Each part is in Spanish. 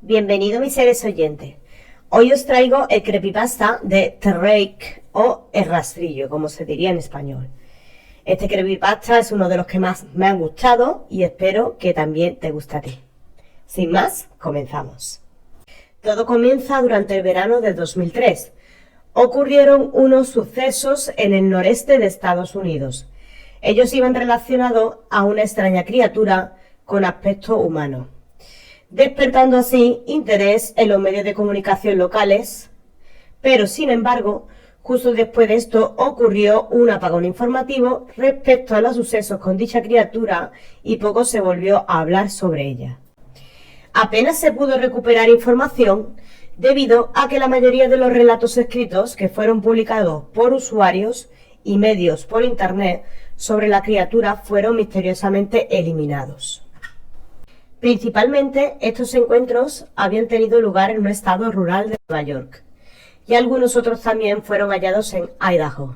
Bienvenido mis seres oyentes. Hoy os traigo el creepypasta de The Rake o El Rastrillo, como se diría en español. Este creepypasta es uno de los que más me han gustado y espero que también te guste a ti. Sin más, comenzamos. Todo comienza durante el verano del 2003. Ocurrieron unos sucesos en el noreste de Estados Unidos. Ellos iban relacionados a una extraña criatura con aspecto humano, despertando así interés en los medios de comunicación locales, pero sin embargo, justo después de esto ocurrió un apagón informativo respecto a los sucesos con dicha criatura y poco se volvió a hablar sobre ella. Apenas se pudo recuperar información debido a que la mayoría de los relatos escritos que fueron publicados por usuarios y medios por internet sobre la criatura fueron misteriosamente eliminados. Principalmente, estos encuentros habían tenido lugar en un estado rural de Nueva York, y algunos otros también fueron hallados en Idaho.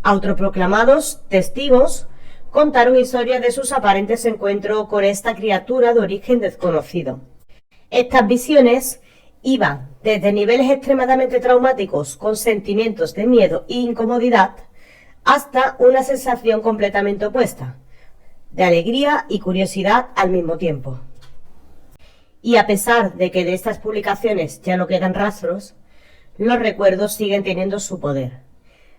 Autoproclamados testigos contaron historias de sus aparentes encuentros con esta criatura de origen desconocido. Estas visiones iban desde niveles extremadamente traumáticos con sentimientos de miedo e incomodidad hasta una sensación completamente opuesta, de alegría y curiosidad al mismo tiempo. Y a pesar de que de estas publicaciones ya no quedan rastros, los recuerdos siguen teniendo su poder.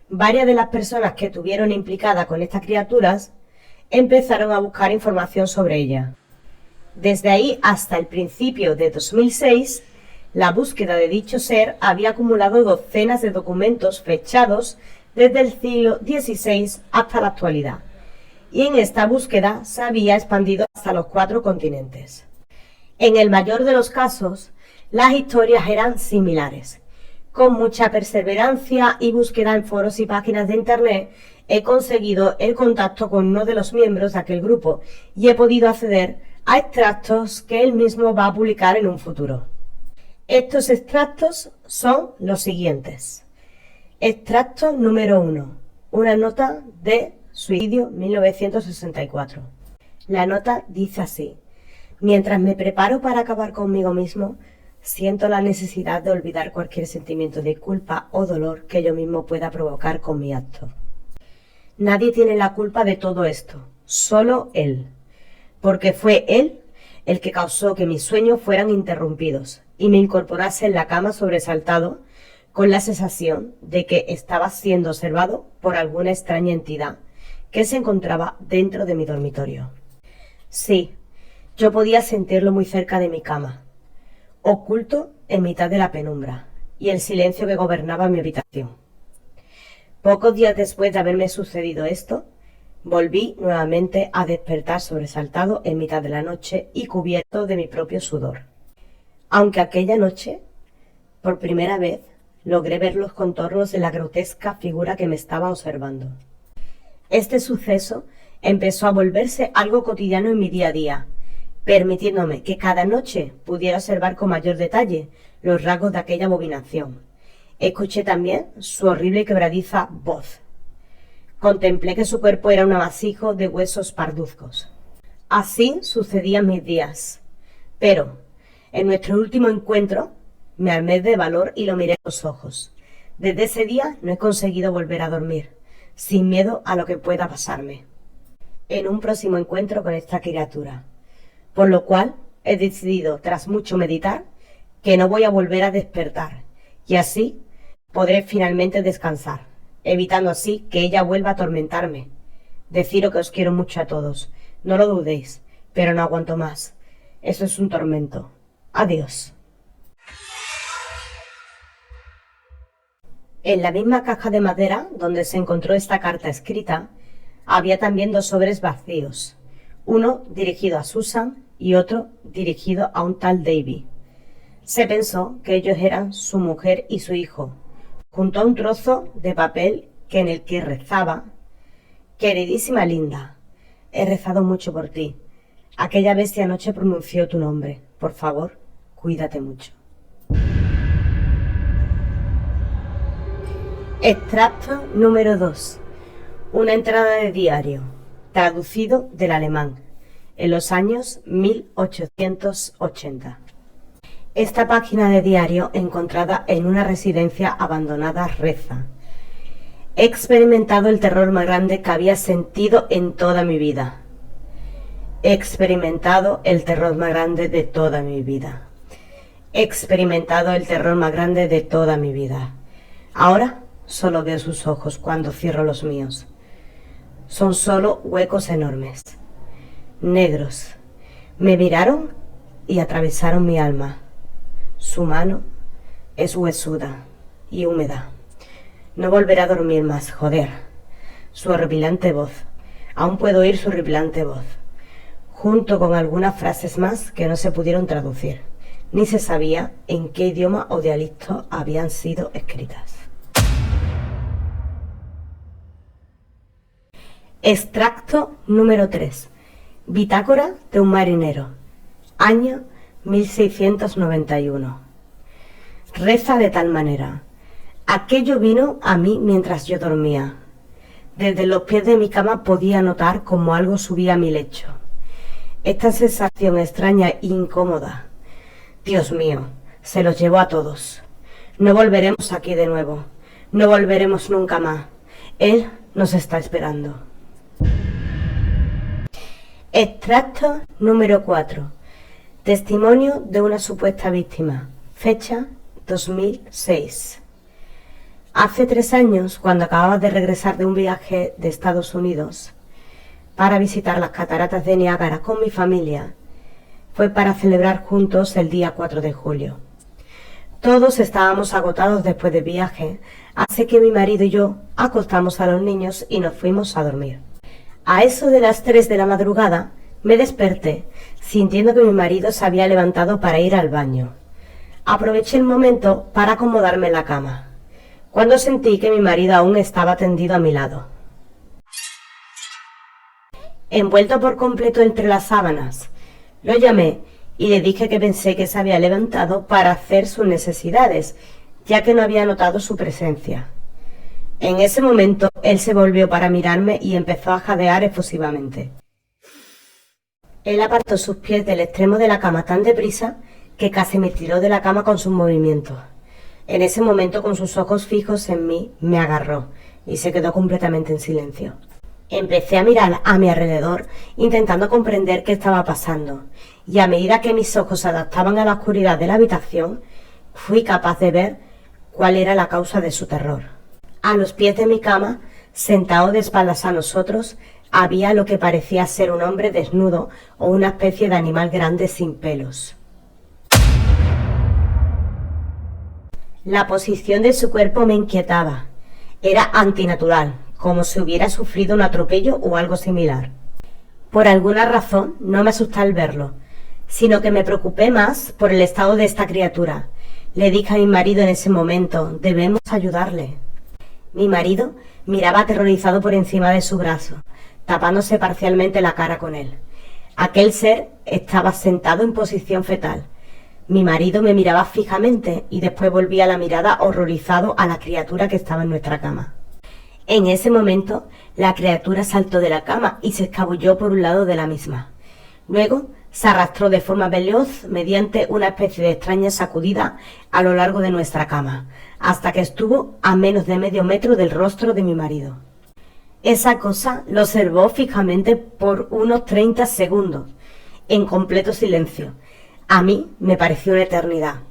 Varias de las personas que estuvieron implicadas con estas criaturas empezaron a buscar información sobre ella. Desde ahí hasta el principio de 2006, la búsqueda de dicho ser había acumulado docenas de documentos fechados desde el siglo XVI hasta la actualidad, y en esta búsqueda se había expandido hasta los 4 continentes. En el mayor de los casos, las historias eran similares. Con mucha perseverancia y búsqueda en foros y páginas de internet, he conseguido el contacto con uno de los miembros de aquel grupo y he podido acceder a extractos que él mismo va a publicar en un futuro. Estos extractos son los siguientes. Extracto número 1. Una nota de Suicidio 1964. La nota dice así: mientras me preparo para acabar conmigo mismo, siento la necesidad de olvidar cualquier sentimiento de culpa o dolor que yo mismo pueda provocar con mi acto. Nadie tiene la culpa de todo esto, solo él, porque fue él el que causó que mis sueños fueran interrumpidos y me incorporase en la cama sobresaltado con la sensación de que estaba siendo observado por alguna extraña entidad que se encontraba dentro de mi dormitorio. Sí, yo podía sentirlo muy cerca de mi cama, oculto en mitad de la penumbra y el silencio que gobernaba mi habitación. Pocos días después de haberme sucedido esto, volví nuevamente a despertar sobresaltado en mitad de la noche y cubierto de mi propio sudor. Aunque aquella noche, por primera vez, logré ver los contornos de la grotesca figura que me estaba observando. Este suceso empezó a volverse algo cotidiano en mi día a día, permitiéndome que cada noche pudiera observar con mayor detalle los rasgos de aquella abominación. Escuché también su horrible y quebradiza voz. Contemplé que su cuerpo era un amasijo de huesos parduzcos. Así sucedían mis días. Pero, en nuestro último encuentro, me armé de valor y lo miré a los ojos. Desde ese día no he conseguido volver a dormir, sin miedo a lo que pueda pasarme en un próximo encuentro con esta criatura. Por lo cual, he decidido, tras mucho meditar, que no voy a volver a despertar, y así podré finalmente descansar, evitando así que ella vuelva a atormentarme. Deciros que os quiero mucho a todos, no lo dudéis, pero no aguanto más. Eso es un tormento. Adiós. En la misma caja de madera donde se encontró esta carta escrita, había también 2 sobres vacíos, uno dirigido a Susan y otro dirigido a un tal Davy. Se pensó que ellos eran su mujer y su hijo, junto a un trozo de papel en el que rezaba: queridísima Linda, he rezado mucho por ti. Aquella bestia anoche pronunció tu nombre. Por favor, cuídate mucho. Extracto número 2. Una entrada de diario, traducido del alemán, en los años 1880. Esta página de diario, encontrada en una residencia abandonada, reza: he experimentado el terror más grande que había sentido en toda mi vida. He experimentado el terror más grande de toda mi vida. He experimentado el terror más grande de toda mi vida. Ahora solo veo sus ojos cuando cierro los míos. Son solo huecos enormes, negros. Me miraron y atravesaron mi alma. Su mano es huesuda y húmeda. No volveré a dormir más, joder. Su horripilante voz. Aún puedo oír su horripilante voz, junto con algunas frases más que no se pudieron traducir, ni se sabía en qué idioma o dialecto habían sido escritas. Extracto número 3. Bitácora de un marinero. Año 1691. Reza de tal manera: aquello vino a mí mientras yo dormía. Desde los pies de mi cama podía notar como algo subía a mi lecho. Esta sensación extraña e incómoda. Dios mío, se los llevó a todos. No volveremos aquí de nuevo. No volveremos nunca más. Él nos está esperando. Extracto número 4. Testimonio de una supuesta víctima. Fecha 2006. Hace 3 años, cuando acababa de regresar de un viaje de Estados Unidos para visitar las cataratas de Niágara con mi familia, fue para celebrar juntos el día 4 de julio. Todos estábamos agotados después del viaje, así que mi marido y yo acostamos a los niños y nos fuimos a dormir. A eso de las 3 de la madrugada me desperté, sintiendo que mi marido se había levantado para ir al baño. Aproveché el momento para acomodarme en la cama, cuando sentí que mi marido aún estaba tendido a mi lado, envuelto por completo entre las sábanas. Lo llamé y le dije que pensé que se había levantado para hacer sus necesidades, ya que no había notado su presencia. En ese momento, él se volvió para mirarme y empezó a jadear efusivamente. Él apartó sus pies del extremo de la cama tan deprisa que casi me tiró de la cama con sus movimientos. En ese momento, con sus ojos fijos en mí, me agarró y se quedó completamente en silencio. Empecé a mirar a mi alrededor, intentando comprender qué estaba pasando, y a medida que mis ojos se adaptaban a la oscuridad de la habitación, fui capaz de ver cuál era la causa de su terror. A los pies de mi cama, sentado de espaldas a nosotros, había lo que parecía ser un hombre desnudo o una especie de animal grande sin pelos. La posición de su cuerpo me inquietaba. Era antinatural, como si hubiera sufrido un atropello o algo similar. Por alguna razón no me asusté al verlo, sino que me preocupé más por el estado de esta criatura. Le dije a mi marido en ese momento: debemos ayudarle. Mi marido miraba aterrorizado por encima de su brazo, tapándose parcialmente la cara con él. Aquel ser estaba sentado en posición fetal. Mi marido me miraba fijamente y después volvía la mirada horrorizado a la criatura que estaba en nuestra cama. En ese momento, la criatura saltó de la cama y se escabulló por un lado de la misma. Luego, se arrastró de forma veloz mediante una especie de extraña sacudida a lo largo de nuestra cama, hasta que estuvo a menos de medio metro del rostro de mi marido. Esa cosa lo observó fijamente por unos 30 segundos, en completo silencio. A mí me pareció una eternidad.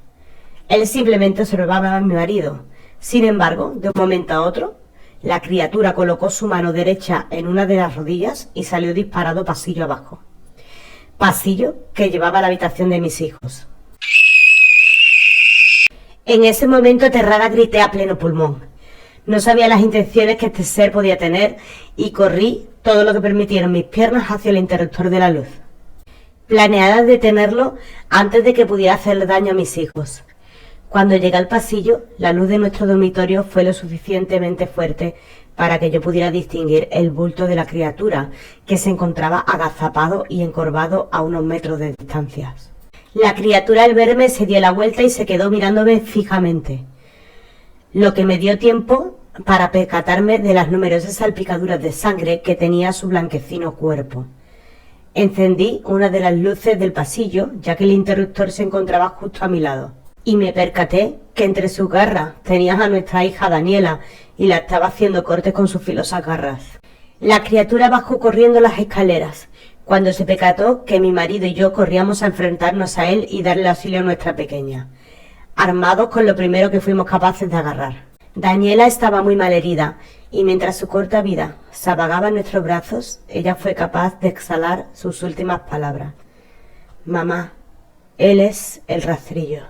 Él simplemente observaba a mi marido. Sin embargo, de un momento a otro, la criatura colocó su mano derecha en una de las rodillas y salió disparado pasillo abajo. Pasillo que llevaba a la habitación de mis hijos. En ese momento aterrada grité a pleno pulmón. No sabía las intenciones que este ser podía tener y corrí todo lo que permitieron mis piernas hacia el interruptor de la luz. Planeaba detenerlo antes de que pudiera hacerle daño a mis hijos. Cuando llegué al pasillo, la luz de nuestro dormitorio fue lo suficientemente fuerte para que yo pudiera distinguir el bulto de la criatura, que se encontraba agazapado y encorvado a unos metros de distancia. La criatura al verme se dio la vuelta y se quedó mirándome fijamente, lo que me dio tiempo para percatarme de las numerosas salpicaduras de sangre que tenía su blanquecino cuerpo. Encendí una de las luces del pasillo, ya que el interruptor se encontraba justo a mi lado, y me percaté que entre sus garras tenías a nuestra hija Daniela y la estaba haciendo cortes con sus filosas garras. La criatura bajó corriendo las escaleras, cuando se percató que mi marido y yo corríamos a enfrentarnos a él y darle auxilio a nuestra pequeña, armados con lo primero que fuimos capaces de agarrar. Daniela estaba muy mal herida, y mientras su corta vida se apagaba en nuestros brazos, ella fue capaz de exhalar sus últimas palabras. Mamá, él es el rastrillo.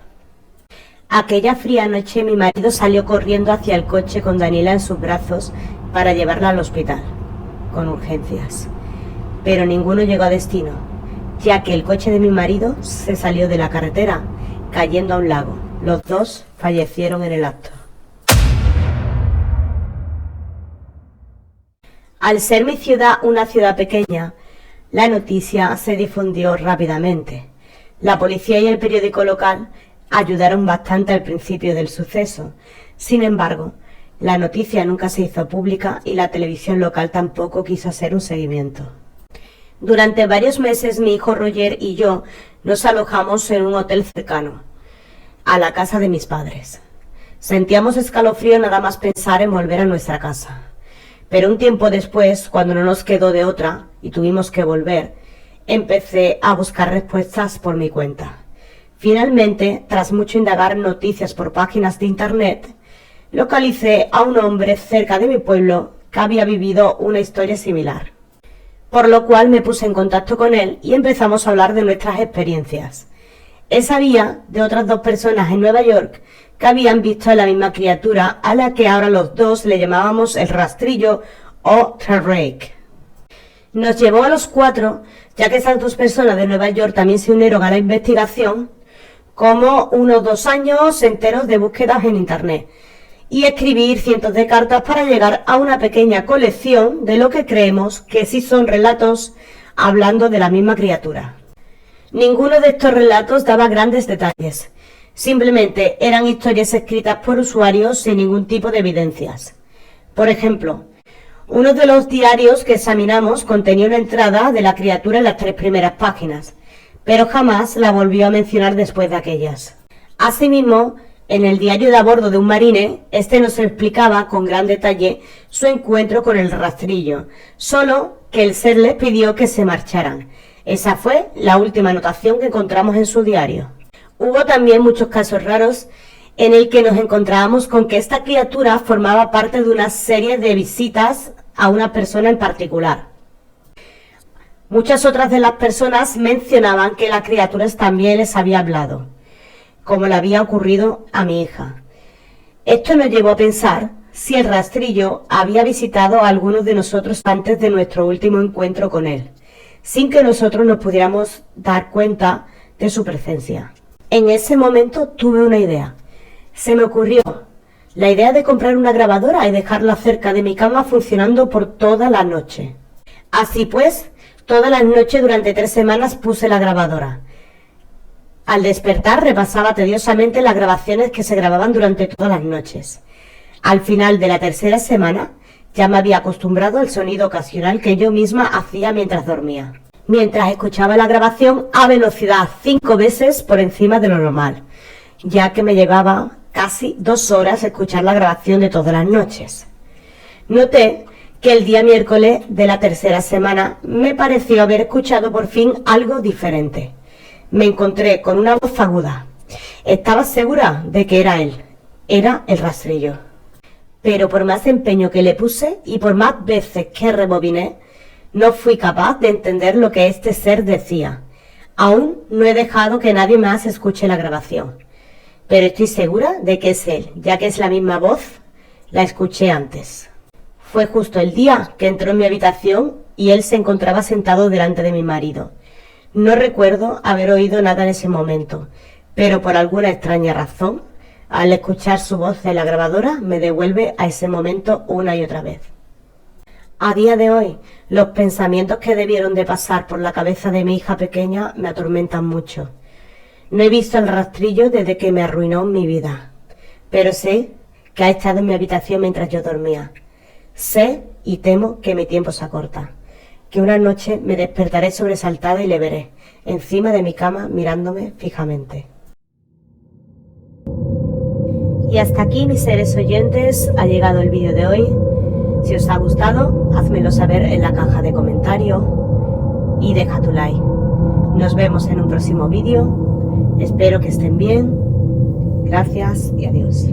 Aquella fría noche mi marido salió corriendo hacia el coche con Daniela en sus brazos para llevarla al hospital, con urgencias. Pero ninguno llegó a destino, ya que el coche de mi marido se salió de la carretera, cayendo a un lago. Los dos fallecieron en el acto. Al ser mi ciudad una ciudad pequeña, la noticia se difundió rápidamente. La policía y el periódico local ayudaron bastante al principio del suceso. Sin embargo, la noticia nunca se hizo pública y la televisión local tampoco quiso hacer un seguimiento. Durante varios meses mi hijo Roger y yo nos alojamos en un hotel cercano a la casa de mis padres. Sentíamos escalofrío nada más pensar en volver a nuestra casa. Pero un tiempo después, cuando no nos quedó de otra y tuvimos que volver, empecé a buscar respuestas por mi cuenta. Finalmente, tras mucho indagar noticias por páginas de internet, localicé a un hombre cerca de mi pueblo que había vivido una historia similar. Por lo cual me puse en contacto con él y empezamos a hablar de nuestras experiencias. Él sabía de otras 2 personas en Nueva York que habían visto a la misma criatura, a la que ahora los dos le llamábamos el rastrillo o The Rake. Nos llevó a los 4, ya que esas 2 personas de Nueva York también se unieron a la investigación, como unos 2 años enteros de búsquedas en internet y escribir cientos de cartas para llegar a una pequeña colección de lo que creemos que sí son relatos hablando de la misma criatura. Ninguno de estos relatos daba grandes detalles. Simplemente eran historias escritas por usuarios sin ningún tipo de evidencias. Por ejemplo, uno de los diarios que examinamos contenía una entrada de la criatura en las 3 primeras páginas, pero jamás la volvió a mencionar después de aquellas. Asimismo, en el diario de a bordo de un marine, este nos explicaba con gran detalle su encuentro con el rastrillo, solo que el ser les pidió que se marcharan. Esa fue la última anotación que encontramos en su diario. Hubo también muchos casos raros en el que nos encontrábamos con que esta criatura formaba parte de una serie de visitas a una persona en particular. Muchas otras de las personas mencionaban que las criaturas también les había hablado, como le había ocurrido a mi hija. Esto nos llevó a pensar si el rastrillo había visitado a algunos de nosotros antes de nuestro último encuentro con él, sin que nosotros nos pudiéramos dar cuenta de su presencia. En ese momento tuve una idea. Se me ocurrió la idea de comprar una grabadora y dejarla cerca de mi cama funcionando por toda la noche. Así pues, todas las noches durante 3 semanas puse la grabadora. Al despertar repasaba tediosamente las grabaciones que se grababan durante todas las noches. Al final de la 3ª semana ya me había acostumbrado al sonido ocasional que yo misma hacía mientras dormía, mientras escuchaba la grabación a velocidad 5 veces por encima de lo normal, ya que me llevaba casi 2 horas escuchar la grabación de todas las noches. Noté que el día miércoles de la 3ª semana me pareció haber escuchado por fin algo diferente. Me encontré con una voz aguda. Estaba segura de que era él. Era el rastrillo. Pero por más empeño que le puse y por más veces que rebobiné, no fui capaz de entender lo que este ser decía. Aún no he dejado que nadie más escuche la grabación, pero estoy segura de que es él, ya que es la misma voz. La escuché antes. Fue justo el día que entró en mi habitación y él se encontraba sentado delante de mi marido. No recuerdo haber oído nada en ese momento, pero por alguna extraña razón, al escuchar su voz en la grabadora, me devuelve a ese momento una y otra vez. A día de hoy, los pensamientos que debieron de pasar por la cabeza de mi hija pequeña me atormentan mucho. No he visto el rastrillo desde que me arruinó mi vida, pero sé que ha estado en mi habitación mientras yo dormía. Sé y temo que mi tiempo se acorta. que una noche me despertaré sobresaltada y le veré, encima de mi cama, mirándome fijamente. Y hasta aquí, mis seres oyentes, ha llegado el vídeo de hoy. Si os ha gustado, házmelo saber en la caja de comentarios y deja tu like. Nos vemos en un próximo vídeo. Espero que estén bien. Gracias y adiós.